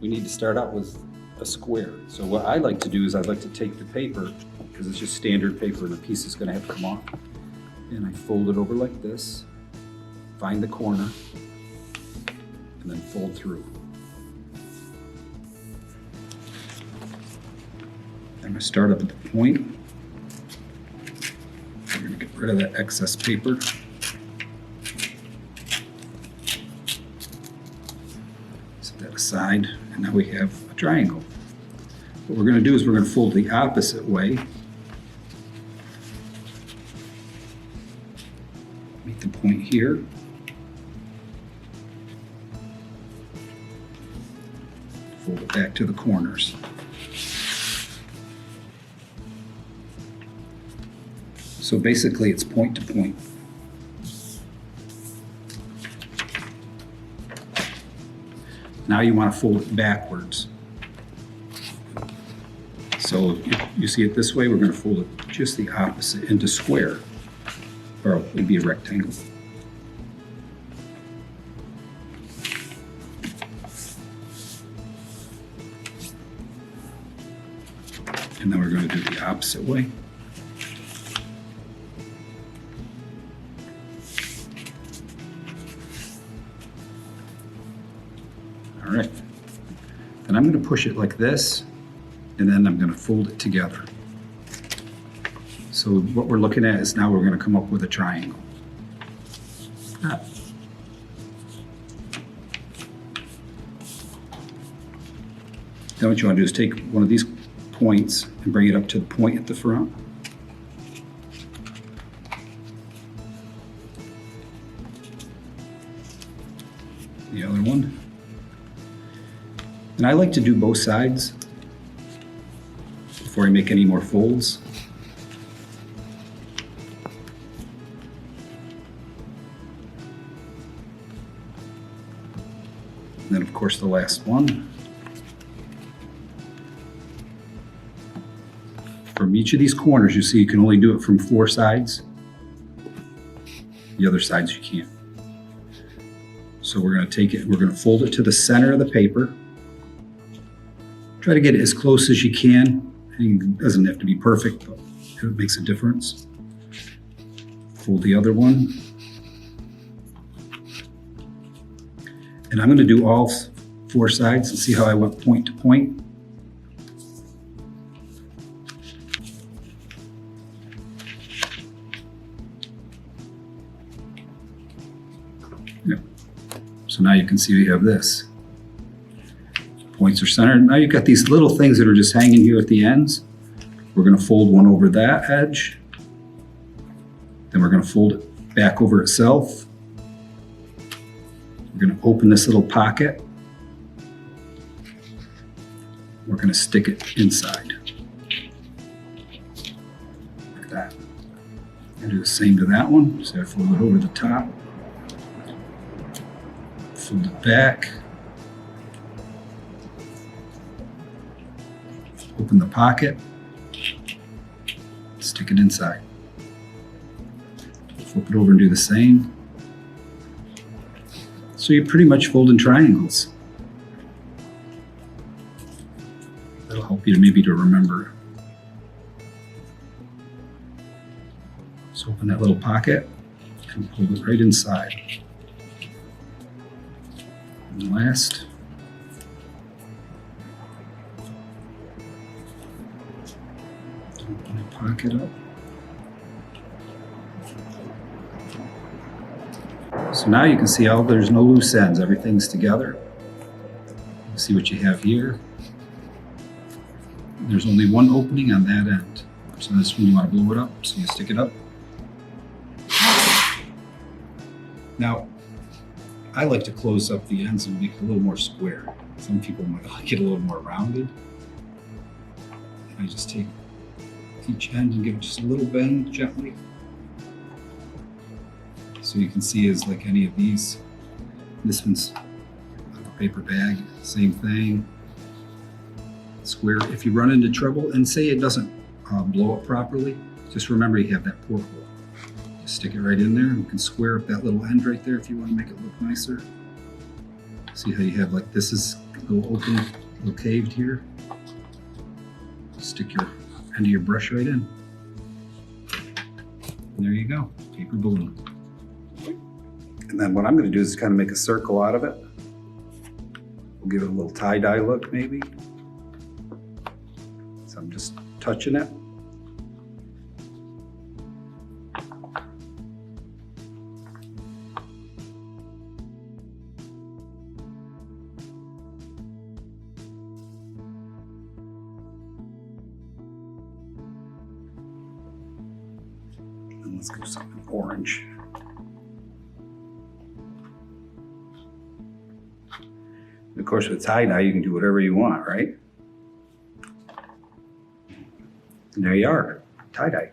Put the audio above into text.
we need to start out with a square. So what I like to do is I like to take the paper, because it's just standard paper and the piece is going to have to come off, and I fold it over like this, find the corner, and then fold through. I'm going to start up at the point. I'm going to get rid of that excess paper. Set that aside, and now we have a triangle. What we're going to do is we're going to fold the opposite way. Meet the point here. Fold it back to the corners. So basically it's point to point. Now you want to fold it backwards. So if you see it this way, we're going to fold it just the opposite into square, or it would be a rectangle. And then we're going to do the opposite way. All right, then I'm going to push it like this, and then I'm going to fold it together. So what we're looking at is now we're going to come up with a triangle. Then what you want to do is take one of these points and bring it up to the point at the front. The other one. And I like to do both sides before I make any more folds. And then of course the last one. From each of these corners, you see you can only do it from 4 sides. The other sides you can't. So we're going to take it, we're going to fold it to the center of the paper. Try to get it as close as you can. It doesn't have to be perfect, but it makes a difference. Fold the other one. And I'm going to do all 4 sides and see how I went point to point. Yep. So now you can see we have this. Points are centered. Now you've got these little things that are just hanging here at the ends. We're going to fold one over that edge. Then we're going to fold it back over itself. We're going to open this little pocket. We're going to stick it inside. Like that. And do the same to that one. So I fold it over the top. Fold it back. Open the pocket, stick it inside. Flip it over and do the same. So you're pretty much folding triangles. That'll help you to remember. So open that little pocket and pull it right inside. And last. Open the pocket up. So now you can see how there's no loose ends, everything's together. You see what you have here. There's only one opening on that end. So this one you want to blow it up, so you stick it up. Now, I like to close up the ends and make it a little more square. Some people might like it a little more rounded. And I just take each end and give it just a little bend gently. So you can see as like any of these. This one's a paper bag, same thing. Square. If you run into trouble and say it doesn't blow up properly, just remember you have that porthole. Just stick it right in there. You can square up that little end right there if you want to make it look nicer. See how you have like this is a little open, a little caved here? Stick your end of your brush right in. And there you go, paper balloon. And then what I'm going to do is kind of make a circle out of it. We'll give it a little tie-dye look maybe. So I'm just touching it. And let's go something orange. Of course, with tie-dye, you can do whatever you want, right? And there you are, tie-dye.